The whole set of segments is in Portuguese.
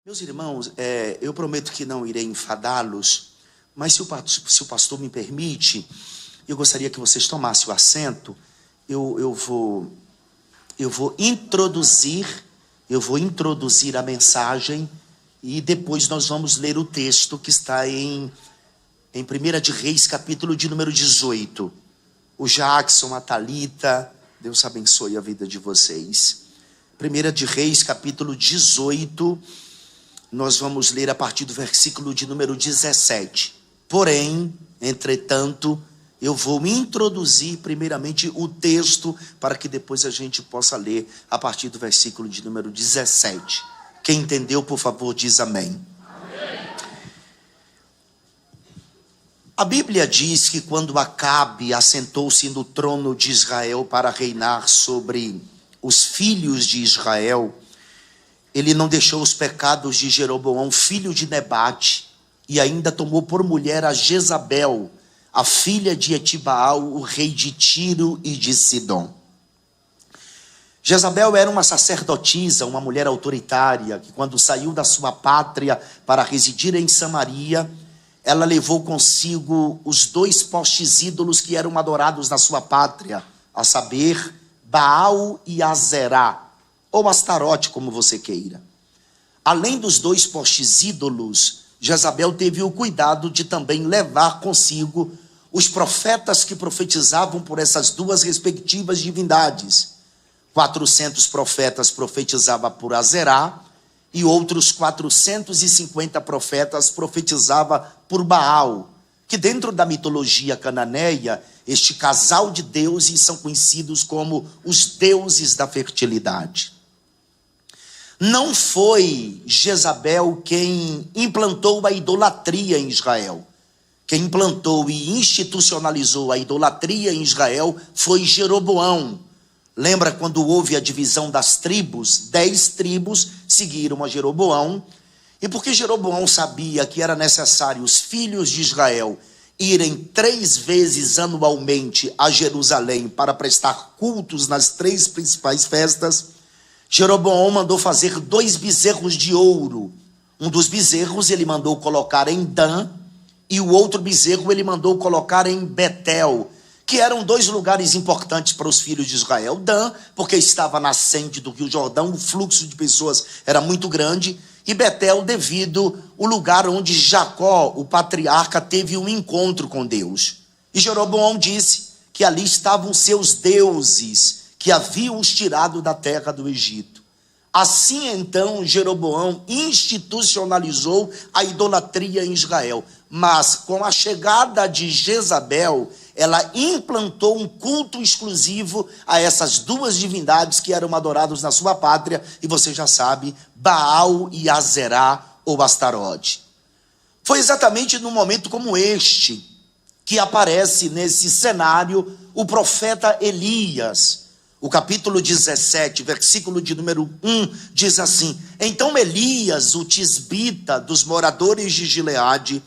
Meus irmãos, eu prometo que não irei enfadá-los, mas se o pastor me permite, eu gostaria que vocês tomassem o assento. Eu vou introduzir a mensagem e depois nós vamos ler o texto que está em 1 de Reis, capítulo de número 18. O Jackson, a Thalita, Deus abençoe a vida de vocês. 1 de Reis, capítulo 18, nós vamos ler a partir do versículo de número 17. Porém, entretanto, eu vou introduzir primeiramente o texto para que depois a gente possa ler a partir do versículo de número 17. Quem entendeu, por favor, diz amém. Amém. A Bíblia diz que quando Acabe assentou-se no trono de Israel para reinar sobre os filhos de Israel, ele não deixou os pecados de Jeroboão, filho de Nebate, e ainda tomou por mulher a Jezabel, a filha de Etibaal, o rei de Tiro e de Sidom. Jezabel era uma sacerdotisa, uma mulher autoritária, que quando saiu da sua pátria para residir em Samaria, ela levou consigo os 2 postes ídolos que eram adorados na sua pátria, a saber, Baal e Azerá, ou Astarote, como você queira. Além dos 2 postes ídolos, Jezabel teve o cuidado de também levar consigo os profetas que profetizavam por essas 2 respectivas divindades. 400 profetas profetizavam por Azerá e outros 450 profetas profetizavam por Baal, que dentro da mitologia cananeia, este casal de deuses são conhecidos como os deuses da fertilidade. Não foi Jezabel quem implantou a idolatria em Israel. Quem implantou e institucionalizou a idolatria em Israel foi Jeroboão. Lembra quando houve a divisão das tribos? 10 tribos seguiram a Jeroboão. E porque Jeroboão sabia que era necessário os filhos de Israel irem 3 vezes anualmente a Jerusalém para prestar cultos nas 3 principais festas, Jeroboão mandou fazer 2 bezerros de ouro. Um dos bezerros ele mandou colocar em Dan, e o outro bezerro ele mandou colocar em Betel, que eram 2 lugares importantes para os filhos de Israel. Dan, porque estava na nascente do Rio Jordão, o fluxo de pessoas era muito grande, e Betel devido ao lugar onde Jacó, o patriarca, teve um encontro com Deus. E Jeroboão disse que ali estavam seus deuses, que haviam os tirado da terra do Egito. Assim então Jeroboão institucionalizou a idolatria em Israel. Mas com a chegada de Jezabel, ela implantou um culto exclusivo a essas 2 divindades que eram adoradas na sua pátria, e você já sabe, Baal e Azerá ou Astarote. Foi exatamente num momento como este que aparece nesse cenário o profeta Elias. O capítulo 17, versículo de número 1, diz assim: Então Elias, o tisbita dos moradores de Gileade,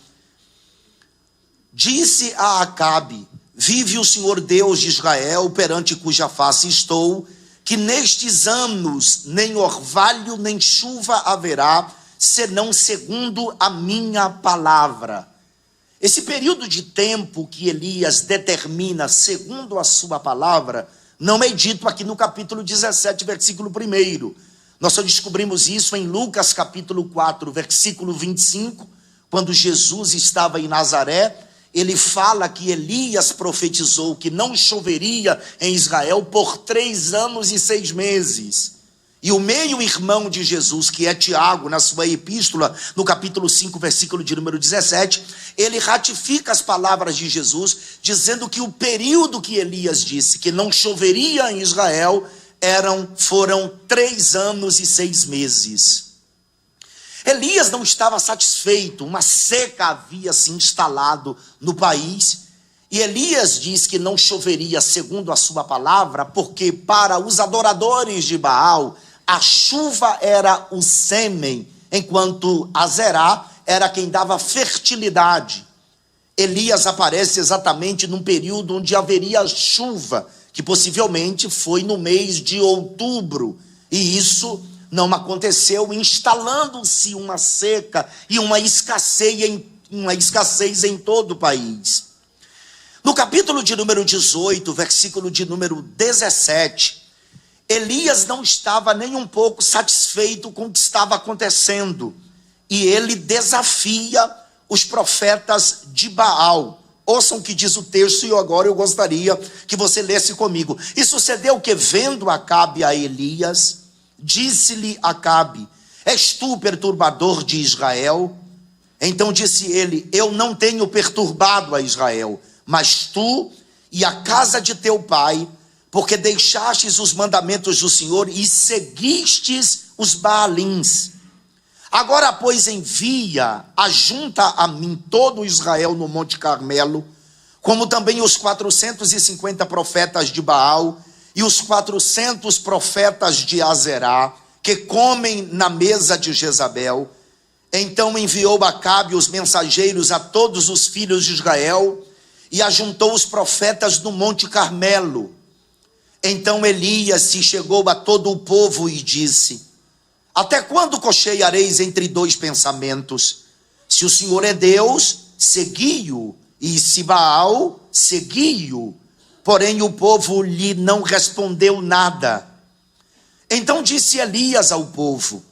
disse a Acabe: Vive o Senhor Deus de Israel, perante cuja face estou, que nestes anos nem orvalho nem chuva haverá, senão segundo a minha palavra. Esse período de tempo que Elias determina segundo a sua palavra não é dito aqui no capítulo 17, versículo 1. Nós só descobrimos isso em Lucas capítulo 4, versículo 25, quando Jesus estava em Nazaré. Ele fala que Elias profetizou que não choveria em Israel por 3 anos e 6 meses. E o meio-irmão de Jesus, que é Tiago, na sua epístola, no capítulo 5, versículo de número 17, ele ratifica as palavras de Jesus, dizendo que o período que Elias disse que não choveria em Israel foram 3 anos e 6 meses. Elias não estava satisfeito, uma seca havia se instalado no país, e Elias diz que não choveria segundo a sua palavra, porque para os adoradores de Baal, a chuva era o sêmen, enquanto Azerá era quem dava fertilidade. Elias aparece exatamente num período onde haveria chuva, que possivelmente foi no mês de outubro, e isso não aconteceu, instalando-se uma seca e uma escassez em todo o país. No capítulo de número 18, versículo de número 17, Elias não estava nem um pouco satisfeito com o que estava acontecendo, e ele desafia os profetas de Baal. Ouçam o que diz o texto, e agora eu gostaria que você lesse comigo. E sucedeu que, vendo Acabe a Elias, disse-lhe Acabe: és tu perturbador de Israel? Então disse ele: eu não tenho perturbado a Israel, mas tu e a casa de teu pai, porque deixastes os mandamentos do Senhor e seguistes os Baalins. Agora, pois, envia, ajunta a mim todo Israel no Monte Carmelo, como também os 450 profetas de Baal e os 400 profetas de Azerá, que comem na mesa de Jezabel. Então enviou Acabe os mensageiros a todos os filhos de Israel e ajuntou os profetas no Monte Carmelo. Então Elias se chegou a todo o povo e disse: até quando cocheareis entre dois pensamentos? Se o Senhor é Deus, segui-o, e se Baal, segui-o. Porém o povo lhe não respondeu nada. Então disse Elias ao povo: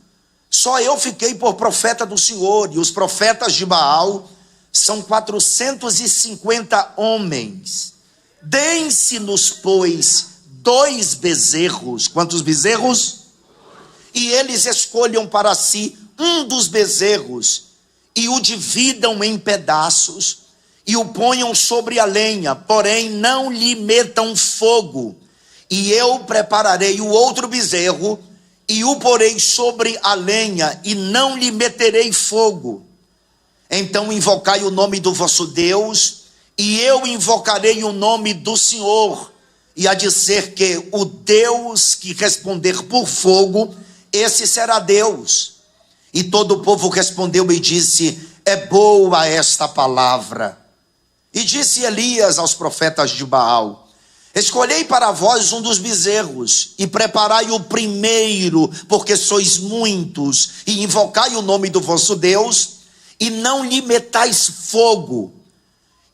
só eu fiquei por profeta do Senhor, e os profetas de Baal são 450 homens. Deem-se-nos, pois, 2 bezerros. Quantos bezerros? E eles escolham para si um dos bezerros, e o dividam em pedaços, e o ponham sobre a lenha, porém não lhe metam fogo. E eu prepararei o outro bezerro, e o porei sobre a lenha, e não lhe meterei fogo. Então invocai o nome do vosso Deus, e eu invocarei o nome do Senhor. E há de ser que o Deus que responder por fogo, esse será Deus. E todo o povo respondeu e disse: é boa esta palavra. E disse Elias aos profetas de Baal: escolhei para vós um dos bezerros, e preparai o primeiro, porque sois muitos, e invocai o nome do vosso Deus, e não lhe metais fogo.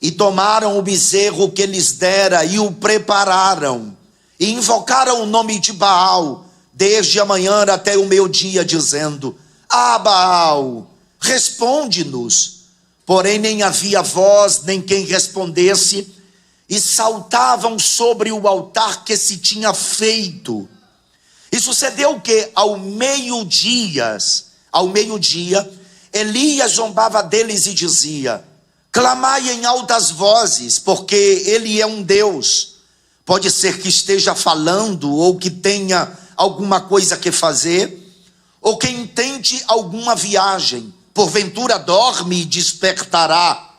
E tomaram o bezerro que lhes dera, e o prepararam, e invocaram o nome de Baal, desde a manhã até o meio-dia, dizendo: ah, Baal, responde-nos. Porém nem havia voz, nem quem respondesse, e saltavam sobre o altar que se tinha feito. E sucedeu que ao meio-dia, Elias zombava deles e dizia: clamai em altas vozes, porque ele é um Deus. Pode ser que esteja falando, ou que tenha alguma coisa que fazer, ou que intente alguma viagem. Porventura dorme e despertará.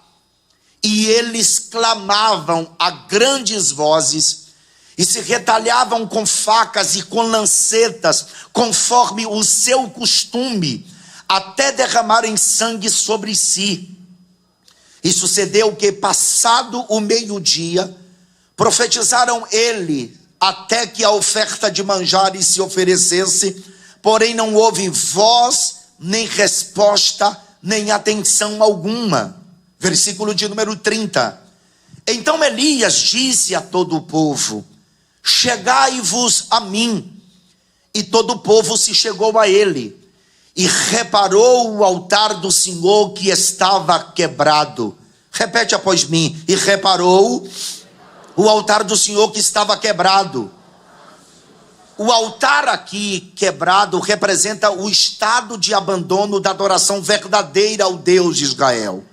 E eles clamavam a grandes vozes, e se retalhavam com facas e com lancetas, conforme o seu costume, até derramarem sangue sobre si. E sucedeu que, passado o meio-dia, profetizaram ele, até que a oferta de manjares se oferecesse, porém não houve voz, nem resposta, nem atenção alguma. Versículo de número 30. Então Elias disse a todo o povo: chegai-vos a mim. E todo o povo se chegou a ele, e reparou o altar do Senhor que estava quebrado. Repete após mim: e reparou o altar do Senhor que estava quebrado. O altar aqui quebrado representa o estado de abandono da adoração verdadeira ao Deus de Israel.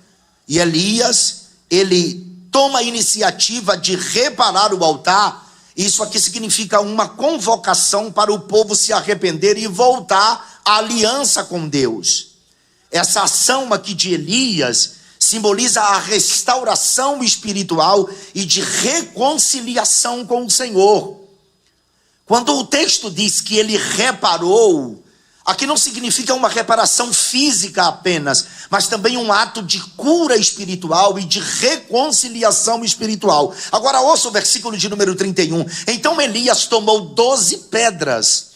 E Elias, ele toma a iniciativa de reparar o altar. Isso aqui significa uma convocação para o povo se arrepender e voltar à aliança com Deus. Essa ação aqui de Elias simboliza a restauração espiritual e de reconciliação com o Senhor. Quando o texto diz que ele reparou, aqui não significa uma reparação física apenas, mas também um ato de cura espiritual e de reconciliação espiritual. Agora ouça o versículo de número 31. Então Elias tomou 12 pedras,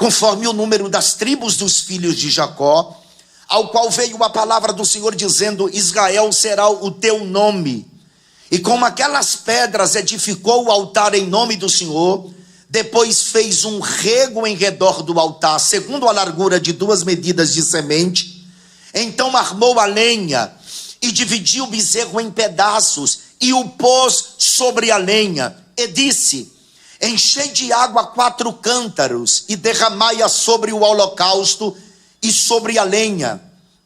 conforme o número das tribos dos filhos de Jacó, ao qual veio a palavra do Senhor dizendo: Israel será o teu nome. E com aquelas pedras edificou o altar em nome do Senhor. Depois fez um rego em redor do altar, segundo a largura de 2 medidas de semente. Então armou a lenha e dividiu o bezerro em pedaços e o pôs sobre a lenha. E disse: enchei de água 4 cântaros e derramai-a sobre o holocausto e sobre a lenha.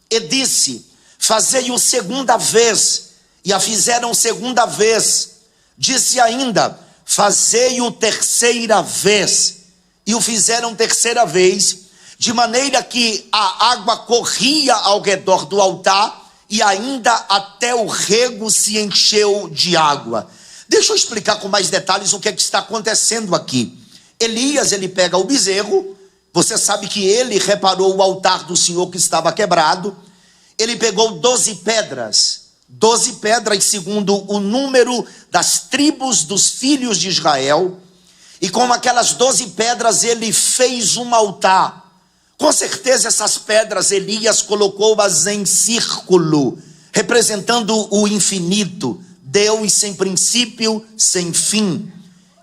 E disse: fazei-o segunda vez. E a fizeram segunda vez. Disse ainda: fazei-o terceira vez. E o fizeram terceira vez, de maneira que a água corria ao redor do altar, e ainda até o rego se encheu de água. Deixa eu explicar com mais detalhes o que é que está acontecendo aqui. Elias, ele pega o bezerro. Você sabe que ele reparou o altar do Senhor que estava quebrado. Ele pegou 12 pedras segundo o número das tribos dos filhos de Israel, e com aquelas 12 pedras ele fez um altar. Com certeza essas pedras Elias colocou-as em círculo, representando o infinito, Deus sem princípio, sem fim.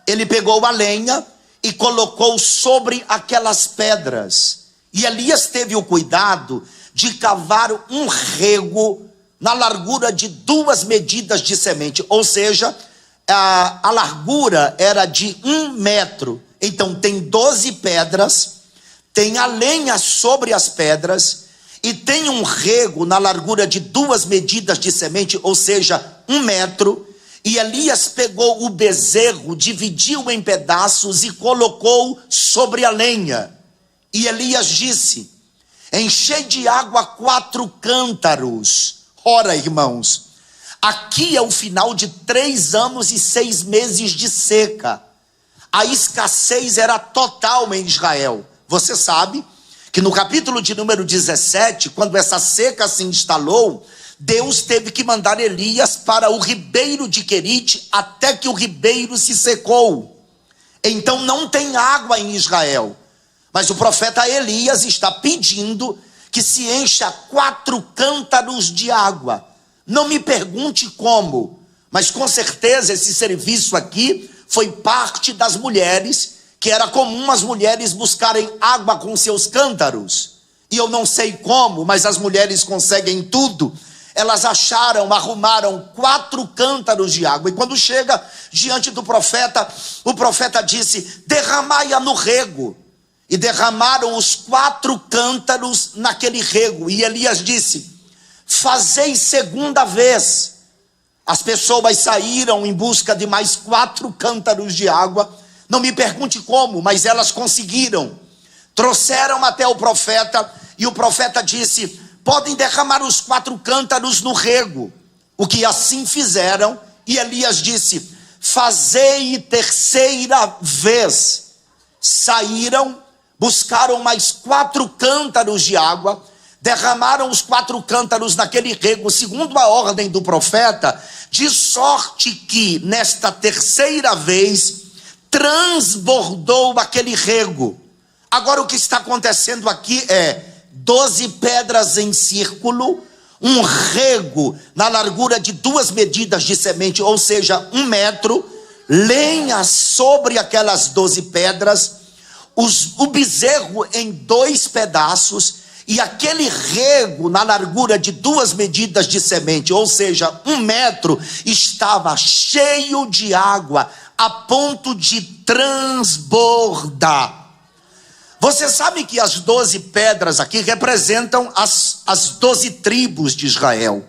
Ele pegou a lenha e colocou sobre aquelas pedras, e Elias teve o cuidado de cavar um rego na largura de 2 medidas de semente, ou seja, a largura era de 1 metro. Então tem 12 pedras, tem a lenha sobre as pedras, e tem um rego na largura de 2 medidas de semente, ou seja, 1 metro. E Elias pegou o bezerro, dividiu em pedaços e colocou sobre a lenha. E Elias disse: enchei de água 4 cântaros. Ora, irmãos, aqui é o final de 3 anos e 6 meses de seca. A escassez era total em Israel. Você sabe que no capítulo de número 17, quando essa seca se instalou, Deus teve que mandar Elias para o ribeiro de Querite, até que o ribeiro se secou. Então não tem água em Israel. Mas o profeta Elias está pedindo que se encha 4 cântaros de água. Não me pergunte como, mas com certeza esse serviço aqui foi parte das mulheres, que era comum as mulheres buscarem água com seus cântaros. E eu não sei como, mas as mulheres conseguem tudo. Elas acharam, arrumaram 4 cântaros de água. E quando chega diante do profeta, o profeta disse: derramai-a no rego. E derramaram os 4 cântaros naquele rego. E Elias disse: fazei segunda vez. As pessoas saíram em busca de mais 4 cântaros de água. Não me pergunte como, mas elas conseguiram. Trouxeram até o profeta, e o profeta disse: podem derramar os 4 cântaros no rego. O que assim fizeram. E Elias disse: fazei terceira vez. Saíram, buscaram mais 4 cântaros de água, derramaram os 4 cântaros naquele rego, segundo a ordem do profeta, de sorte que nesta terceira vez transbordou aquele rego. Agora o que está acontecendo aqui é 12 pedras em círculo, um rego na largura de 2 medidas de semente, ou seja, 1 metro, lenha sobre aquelas 12 pedras, o bezerro em 2 pedaços, e aquele rego na largura de 2 medidas de semente, ou seja, 1 metro, estava cheio de água, a ponto de transbordar. Você sabe que as 12 pedras aqui representam as 12 tribos de Israel.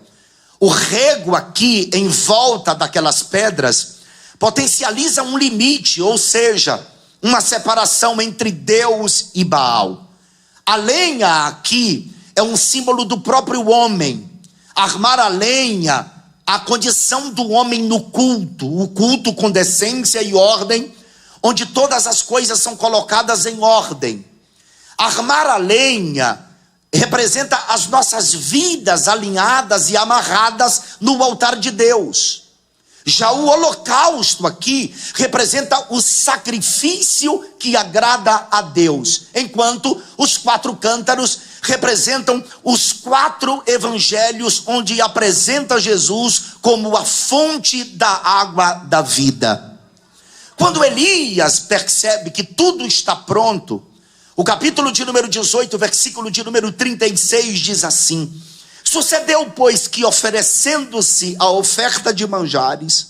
O rego aqui em volta daquelas pedras potencializa um limite, ou seja, uma separação entre Deus e Baal. A lenha aqui é um símbolo do próprio homem. Armar a lenha, a condição do homem no culto, o culto com decência e ordem, onde todas as coisas são colocadas em ordem. Armar a lenha representa as nossas vidas alinhadas e amarradas no altar de Deus. Já o holocausto aqui representa o sacrifício que agrada a Deus, enquanto os 4 cântaros representam os 4 evangelhos, onde apresenta Jesus como a fonte da água da vida. Quando Elias percebe que tudo está pronto, o capítulo de número 18, versículo de número 36 diz assim: sucedeu, pois, que oferecendo-se a oferta de manjares,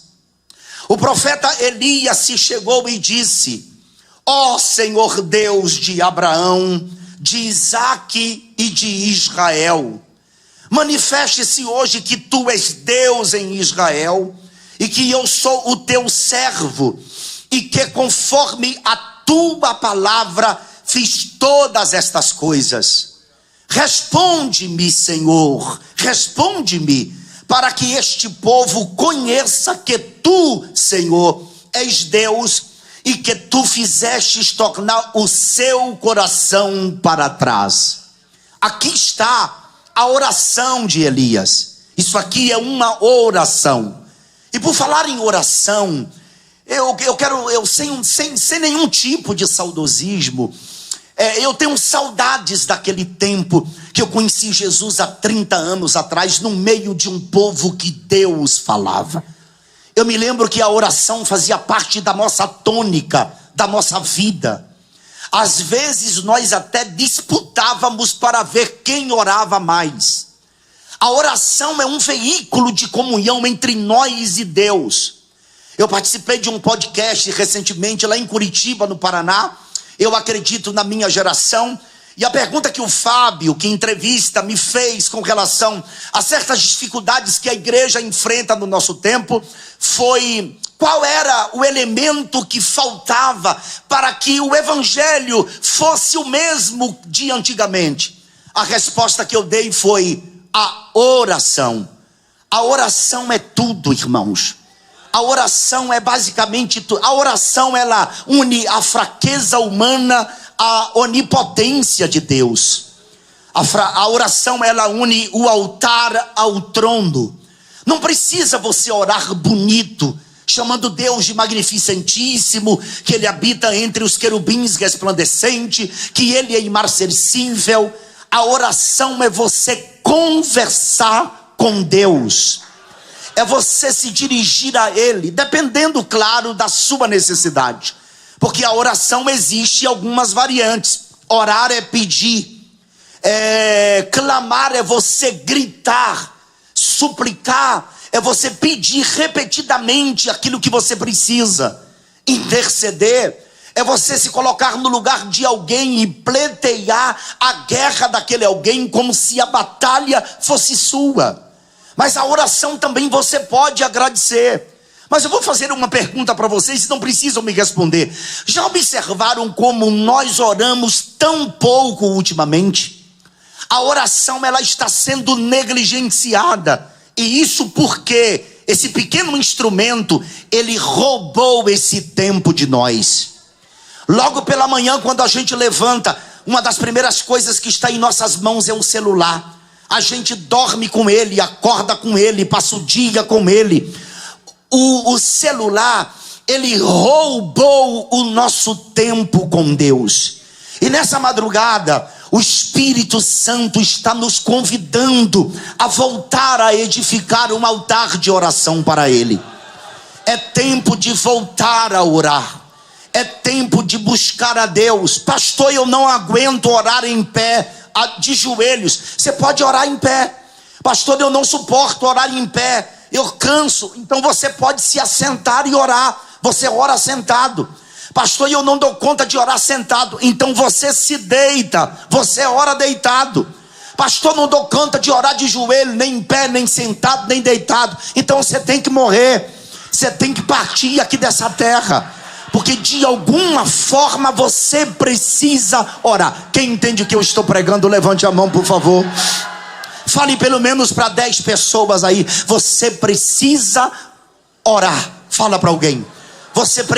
o profeta Elias se chegou e disse: ó Senhor Deus de Abraão, de Isaque e de Israel, manifeste-se hoje que tu és Deus em Israel, e que eu sou o teu servo, e que conforme a tua palavra fiz todas estas coisas. Responde-me, Senhor, responde-me, para que este povo conheça que tu, Senhor, és Deus, e que tu fizestes tornar o seu coração para trás. Aqui está a oração de Elias. Isso aqui é uma oração. E por falar em oração, eu quero, sem nenhum tipo de saudosismo, eu tenho saudades daquele tempo que eu conheci Jesus há 30 anos atrás, no meio de um povo que Deus falava. Eu me lembro que a oração fazia parte da nossa tônica, da nossa vida. Às vezes nós até disputávamos para ver quem orava mais. A oração é um veículo de comunhão entre nós e Deus. Eu participei de um podcast recentemente lá em Curitiba, no Paraná. Eu acredito na minha geração. E a pergunta que o Fábio, que entrevista, me fez com relação a certas dificuldades que a igreja enfrenta no nosso tempo foi: qual era o elemento que faltava para que o evangelho fosse o mesmo de antigamente? A resposta que eu dei foi: a oração. A oração é tudo, irmãos. A oração é basicamente tudo. A oração, ela une a fraqueza humana à onipotência de Deus. A oração, ela une o altar ao trono. Não precisa você orar bonito, chamando Deus de magnificentíssimo, que Ele habita entre os querubins resplandecente, que Ele é imarcessível. A oração é você conversar com Deus. É você se dirigir a Ele, dependendo, claro, da sua necessidade. Porque a oração existe algumas variantes. Orar é pedir. Clamar é você gritar. Suplicar é você pedir repetidamente aquilo que você precisa. Interceder é você se colocar no lugar de alguém e pleitear a guerra daquele alguém como se a batalha fosse sua. Mas a oração também você pode agradecer. Mas eu vou fazer uma pergunta para vocês, não precisam me responder. Já observaram como nós oramos tão pouco ultimamente? A oração, ela está sendo negligenciada. E isso porque esse pequeno instrumento, ele roubou esse tempo de nós. Logo pela manhã, quando a gente levanta, uma das primeiras coisas que está em nossas mãos é o celular. A gente dorme com ele, acorda com ele, passa o dia com ele. O celular, ele roubou o nosso tempo com Deus. E nessa madrugada, o Espírito Santo está nos convidando a voltar a edificar um altar de oração para Ele. É tempo de voltar a orar. É tempo de buscar a Deus. Pastor, eu não aguento orar em pé, de joelhos. Você pode orar em pé. Pastor, eu não suporto orar em pé, eu canso. Então você pode se assentar e orar. Você ora sentado. Pastor, eu não dou conta de orar sentado. Então você se deita, você ora deitado. Pastor, não dou conta de orar de joelho, nem em pé, nem sentado, nem deitado. Então você tem que morrer. Você tem que partir aqui dessa terra. Porque de alguma forma você precisa orar. Quem entende o que eu estou pregando, levante a mão, por favor. Fale pelo menos para 10 pessoas aí. Você precisa orar. Fala para alguém. Você precisa